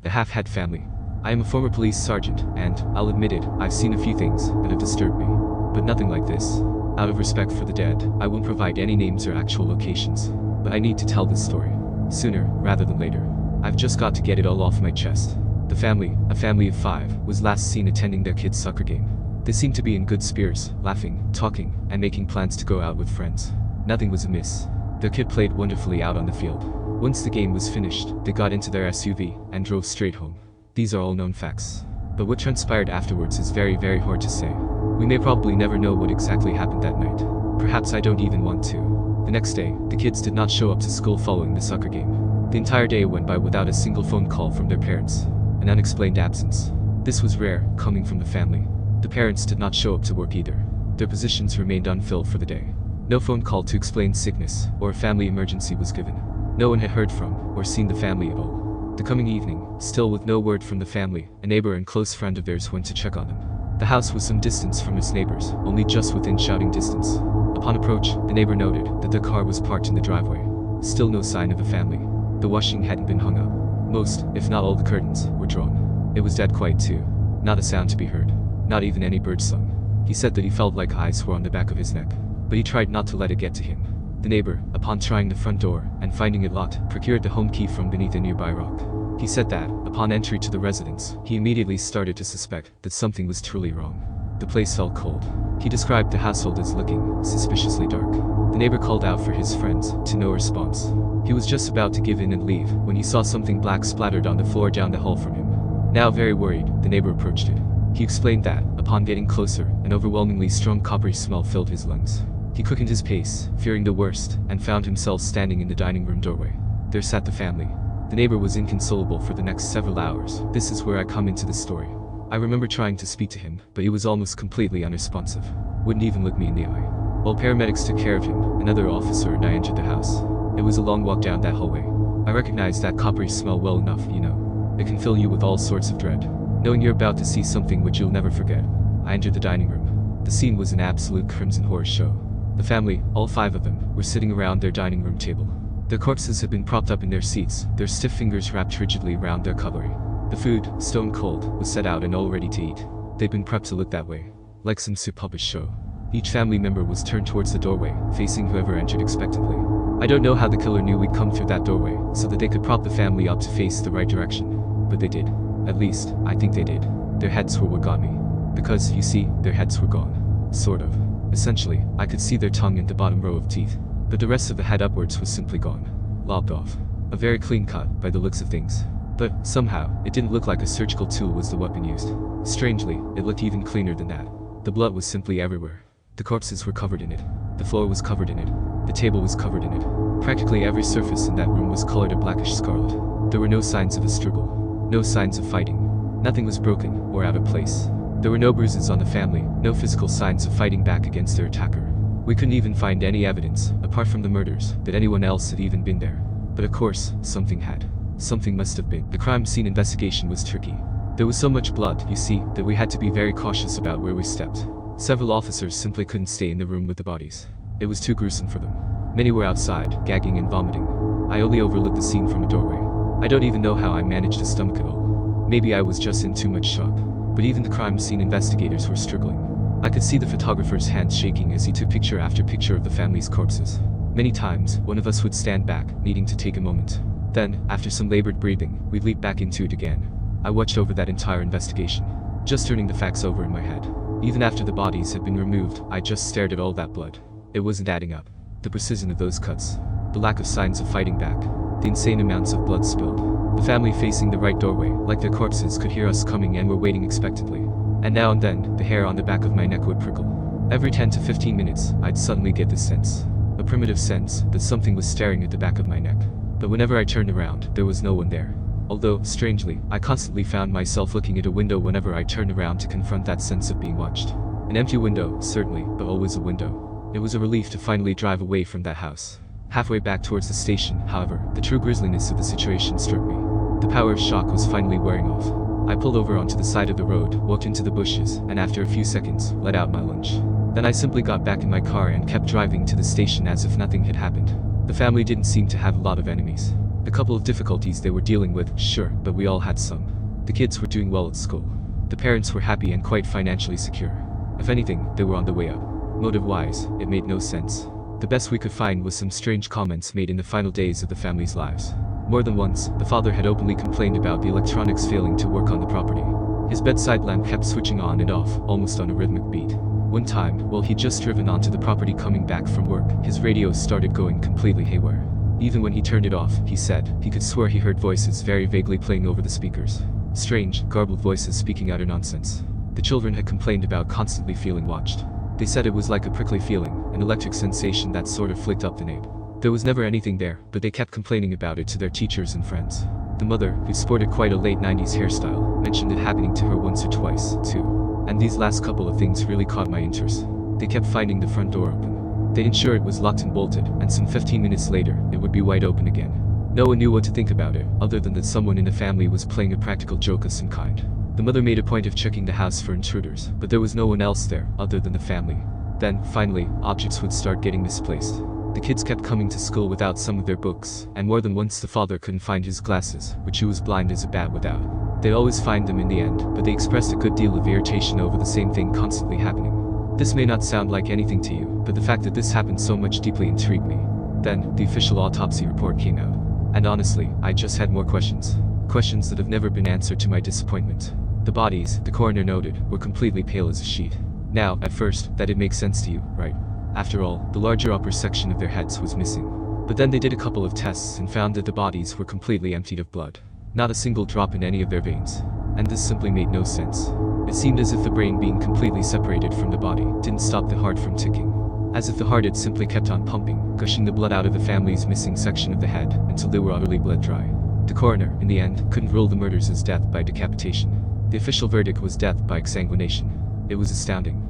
The half-hat family. I am a former police sergeant, and, I'll admit it, I've seen a few things that have disturbed me. But nothing like this. Out of respect for the dead, I won't provide any names or actual locations. But I need to tell this story. Sooner, rather than later. I've just got to get it all off my chest. The family, a family of 5, was last seen attending their kid's soccer game. They seemed to be in good spirits, laughing, talking, and making plans to go out with friends. Nothing was amiss. Their kid played wonderfully out on the field. Once the game was finished, they got into their SUV and drove straight home. These are all known facts. But what transpired afterwards is very, very hard to say. We may probably never know what exactly happened that night. Perhaps I don't even want to. The next day, the kids did not show up to school following the soccer game. The entire day went by without a single phone call from their parents. An unexplained absence. This was rare, coming from the family. The parents did not show up to work either. Their positions remained unfilled for the day. No phone call to explain sickness or a family emergency was given. No one had heard from or seen the family at all. The coming evening, still with no word from the family, a neighbor and close friend of theirs went to check on them. The house was some distance from its neighbors, only just within shouting distance. Upon approach, the neighbor noted that their car was parked in the driveway. Still no sign of the family. The washing hadn't been hung up. Most, if not all the curtains, were drawn. It was dead quiet too. Not a sound to be heard. Not even any bird song. He said that he felt like eyes were on the back of his neck. But he tried not to let it get to him. The neighbor, upon trying the front door and finding it locked, procured the home key from beneath a nearby rock. He said that, upon entry to the residence, he immediately started to suspect that something was truly wrong. The place felt cold. He described the household as looking suspiciously dark. The neighbor called out for his friends, to no response. He was just about to give in and leave when he saw something black splattered on the floor down the hall from him. Now very worried, the neighbor approached it. He explained that, upon getting closer, an overwhelmingly strong coppery smell filled his lungs. He quickened his pace, fearing the worst, and found himself standing in the dining room doorway. There sat the family. The neighbor was inconsolable for the next several hours. This is where I come into the story. I remember trying to speak to him, but he was almost completely unresponsive. Wouldn't even look me in the eye. While paramedics took care of him, another officer and I entered the house. It was a long walk down that hallway. I recognized that coppery smell well enough, you know. It can fill you with all sorts of dread, knowing you're about to see something which you'll never forget. I entered the dining room. The scene was an absolute crimson horror show. The family, all 5 of them, were sitting around their dining room table. Their corpses had been propped up in their seats, their stiff fingers wrapped rigidly around their cutlery. The food, stone cold, was set out and all ready to eat. They'd been prepped to look that way, like some soap puppet show. Each family member was turned towards the doorway, facing whoever entered expectantly. I don't know how the killer knew we'd come through that doorway, so that they could prop the family up to face the right direction. But they did. At least, I think they did. Their heads were what got me. Because, you see, their heads were gone. Sort of. Essentially, I could see their tongue and the bottom row of teeth. But the rest of the head upwards was simply gone. Lopped off. A very clean cut, by the looks of things. But, somehow, it didn't look like a surgical tool was the weapon used. Strangely, it looked even cleaner than that. The blood was simply everywhere. The corpses were covered in it. The floor was covered in it. The table was covered in it. Practically every surface in that room was colored a blackish scarlet. There were no signs of a struggle. No signs of fighting. Nothing was broken or out of place. There were no bruises on the family, no physical signs of fighting back against their attacker. We couldn't even find any evidence, apart from the murders, that anyone else had even been there. But of course, something had. Something must have been. The crime scene investigation was tricky. There was so much blood, you see, that we had to be very cautious about where we stepped. Several officers simply couldn't stay in the room with the bodies. It was too gruesome for them. Many were outside, gagging and vomiting. I only overlooked the scene from a doorway. I don't even know how I managed to stomach it all. Maybe I was just in too much shock. But even the crime scene investigators were struggling. I could see the photographer's hands shaking as he took picture after picture of the family's corpses. Many times, one of us would stand back, needing to take a moment. Then, after some labored breathing, we'd leap back into it again. I watched over that entire investigation, just turning the facts over in my head. Even after the bodies had been removed, I just stared at all that blood. It wasn't adding up. The precision of those cuts, the lack of signs of fighting back, the insane amounts of blood spilled. The family facing the right doorway, like their corpses, could hear us coming and were waiting expectantly. And now and then, the hair on the back of my neck would prickle. Every 10 to 15 minutes, I'd suddenly get this sense. A primitive sense that something was staring at the back of my neck. But whenever I turned around, there was no one there. Although, strangely, I constantly found myself looking at a window whenever I turned around to confront that sense of being watched. An empty window, certainly, but always a window. It was a relief to finally drive away from that house. Halfway back towards the station, however, the true grisliness of the situation struck me. The power of shock was finally wearing off. I pulled over onto the side of the road, walked into the bushes, and after a few seconds, let out my lunch. Then I simply got back in my car and kept driving to the station as if nothing had happened. The family didn't seem to have a lot of enemies. A couple of difficulties they were dealing with, sure, but we all had some. The kids were doing well at school. The parents were happy and quite financially secure. If anything, they were on the way up. Motive-wise, it made no sense. The best we could find was some strange comments made in the final days of the family's lives. More than once, the father had openly complained about the electronics failing to work on the property. His bedside lamp kept switching on and off, almost on a rhythmic beat. One time, while he'd just driven onto the property coming back from work, his radio started going completely haywire. Even when he turned it off, he said, he could swear he heard voices very vaguely playing over the speakers. Strange, garbled voices speaking utter nonsense. The children had complained about constantly feeling watched. They said it was like a prickly feeling, an electric sensation that sort of flicked up the nape. There was never anything there, but they kept complaining about it to their teachers and friends. The mother, who sported quite a late 90s hairstyle, mentioned it happening to her once or twice, too. And these last couple of things really caught my interest. They kept finding the front door open. They'd ensure it was locked and bolted, and some 15 minutes later, it would be wide open again. No one knew what to think about it, other than that someone in the family was playing a practical joke of some kind. The mother made a point of checking the house for intruders, but there was no one else there, other than the family. Then, finally, objects would start getting misplaced. The kids kept coming to school without some of their books, and more than once the father couldn't find his glasses, which he was blind as a bat without. They'd always find them in the end, but they expressed a good deal of irritation over the same thing constantly happening. This may not sound like anything to you, but the fact that this happened so much deeply intrigued me. Then, the official autopsy report came out. And honestly, I just had more questions. Questions that have never been answered to my disappointment. The bodies, the coroner noted, were completely pale as a sheet. Now, at first, that did make sense to you, right? After all, the larger upper section of their heads was missing. But then they did a couple of tests and found that the bodies were completely emptied of blood. Not a single drop in any of their veins. And this simply made no sense. It seemed as if the brain being completely separated from the body didn't stop the heart from ticking. As if the heart had simply kept on pumping, gushing the blood out of the family's missing section of the head until they were utterly bled dry. The coroner, in the end, couldn't rule the murders as death by decapitation. The official verdict was death by exsanguination. It was astounding.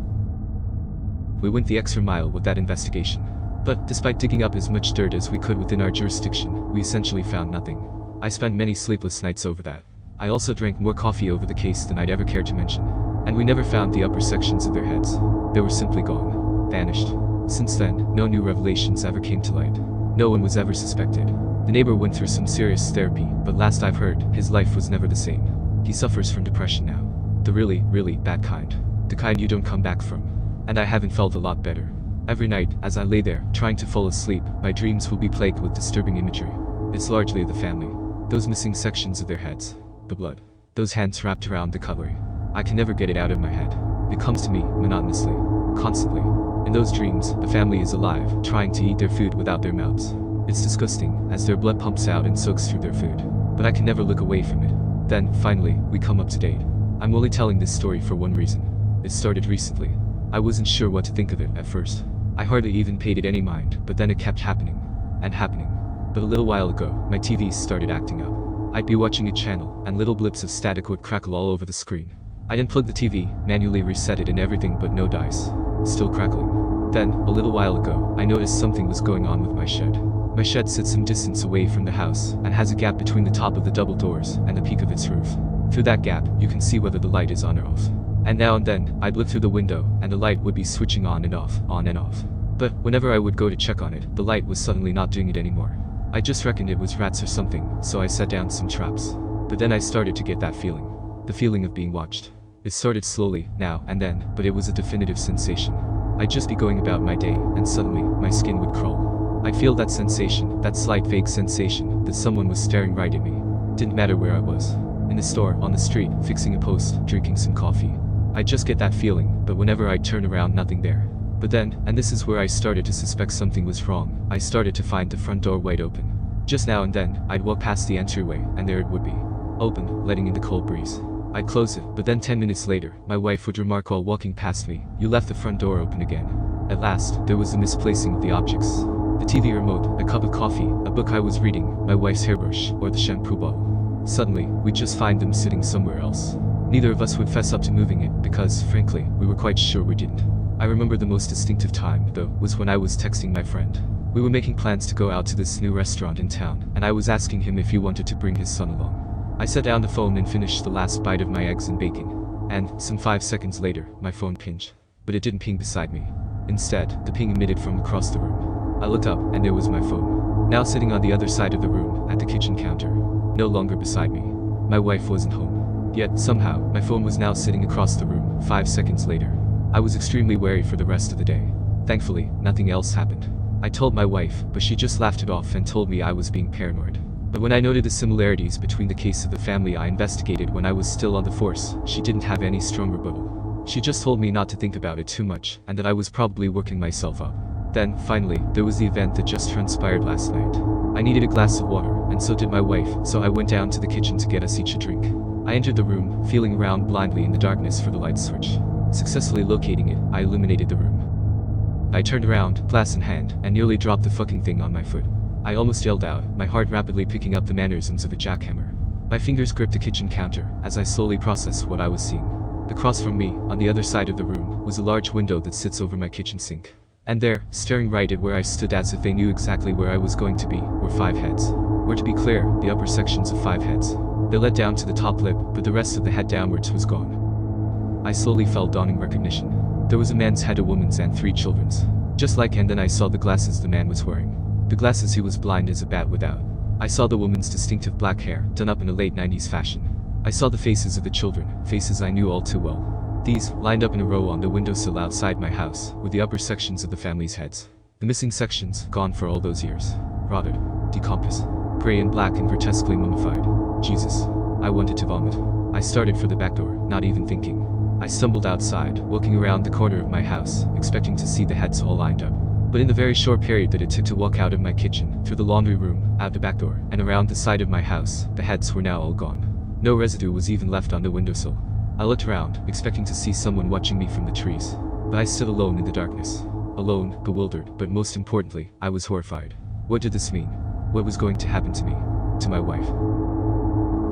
We went the extra mile with that investigation. But, despite digging up as much dirt as we could within our jurisdiction, we essentially found nothing. I spent many sleepless nights over that. I also drank more coffee over the case than I'd ever cared to mention. And we never found the upper sections of their heads. They were simply gone. Vanished. Since then, no new revelations ever came to light. No one was ever suspected. The neighbor went through some serious therapy, but last I've heard, his life was never the same. He suffers from depression now. The really, really bad kind. The kind you don't come back from. And I haven't felt a lot better. Every night, as I lay there, trying to fall asleep, my dreams will be plagued with disturbing imagery. It's largely the family. Those missing sections of their heads. The blood. Those hands wrapped around the cutlery. I can never get it out of my head. It comes to me, monotonously. Constantly. In those dreams, the family is alive, trying to eat their food without their mouths. It's disgusting, as their blood pumps out and soaks through their food. But I can never look away from it. Then, finally, we come up to date. I'm only telling this story for one reason. It started recently. I wasn't sure what to think of it at first. I hardly even paid it any mind, but then it kept happening. And happening. But a little while ago, my TV started acting up. I'd be watching a channel, and little blips of static would crackle all over the screen. I'd unplug the TV, manually reset it and everything but no dice. Still crackling. Then, a little while ago, I noticed something was going on with my shed. My shed sits some distance away from the house, and has a gap between the top of the double doors and the peak of its roof. Through that gap, you can see whether the light is on or off. And now and then, I'd look through the window, and the light would be switching on and off, on and off. But, whenever I would go to check on it, the light was suddenly not doing it anymore. I just reckoned it was rats or something, so I set down some traps. But then I started to get that feeling. The feeling of being watched. It started slowly, now and then, but it was a definitive sensation. I'd just be going about my day, and suddenly, my skin would crawl. I'd feel that sensation, that slight vague sensation, that someone was staring right at me. Didn't matter where I was. In the store, on the street, fixing a post, drinking some coffee. I'd just get that feeling, but whenever I'd turn around, nothing there. But then, and this is where I started to suspect something was wrong, I started to find the front door wide open. Just now and then, I'd walk past the entryway, and there it would be. Open, letting in the cold breeze. I'd close it, but then 10 minutes later, my wife would remark while walking past me, "You left the front door open again." At last, there was the misplacing of the objects. The TV remote, a cup of coffee, a book I was reading, my wife's hairbrush, or the shampoo bottle. Suddenly, we'd just find them sitting somewhere else. Neither of us would fess up to moving it, because, frankly, we were quite sure we didn't. I remember the most distinctive time, though, was when I was texting my friend. We were making plans to go out to this new restaurant in town, and I was asking him if he wanted to bring his son along. I set down the phone and finished the last bite of my eggs and bacon. And, some 5 seconds later, my phone pinged. But it didn't ping beside me. Instead, the ping emitted from across the room. I looked up, and there was my phone. Now sitting on the other side of the room, at the kitchen counter. No longer beside me. My wife wasn't home. Yet, somehow, my phone was now sitting across the room, 5 seconds later. I was extremely wary for the rest of the day. Thankfully, nothing else happened. I told my wife, but she just laughed it off and told me I was being paranoid. But when I noted the similarities between the case of the family I investigated when I was still on the force, she didn't have any strong rebuttal. She just told me not to think about it too much, and that I was probably working myself up. Then, finally, there was the event that just transpired last night. I needed a glass of water, and so did my wife, so I went down to the kitchen to get us each a drink. I entered the room, feeling around blindly in the darkness for the light switch. Successfully locating it, I illuminated the room. I turned around, glass in hand, and nearly dropped the fucking thing on my foot. I almost yelled out, my heart rapidly picking up the mannerisms of a jackhammer. My fingers gripped the kitchen counter, as I slowly processed what I was seeing. Across from me, on the other side of the room, was a large window that sits over my kitchen sink. And there, staring right at where I stood as if they knew exactly where I was going to be, were 5 heads. Or to be clear, the upper sections of 5 heads. They led down to the top lip, but the rest of the head downwards was gone. I slowly felt dawning recognition. There was a man's head, a woman's, and 3 children's. Just like, and then I saw the glasses the man was wearing. The glasses he was blind as a bat without. I saw the woman's distinctive black hair, done up in a late 90s fashion. I saw the faces of the children, faces I knew all too well. These, lined up in a row on the windowsill outside my house, were the upper sections of the family's heads. The missing sections, gone for all those years. Rotted, decomposed, gray and black and grotesquely mummified. Jesus. I wanted to vomit. I started for the back door, not even thinking. I stumbled outside, walking around the corner of my house, expecting to see the heads all lined up. But in the very short period that it took to walk out of my kitchen, through the laundry room, out the back door, and around the side of my house, the heads were now all gone. No residue was even left on the windowsill. I looked around, expecting to see someone watching me from the trees. But I stood alone in the darkness. Alone, bewildered, but most importantly, I was horrified. What did this mean? What was going to happen to me? To my wife?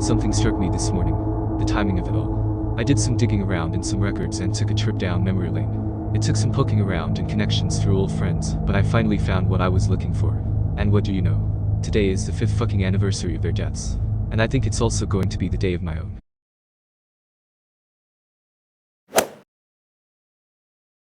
Something struck me this morning. The timing of it all. I did some digging around in some records and took a trip down memory lane. It took some poking around and connections through old friends, but I finally found what I was looking for. And what do you know? Today is the 5th fucking anniversary of their deaths. And I think it's also going to be the day of my own.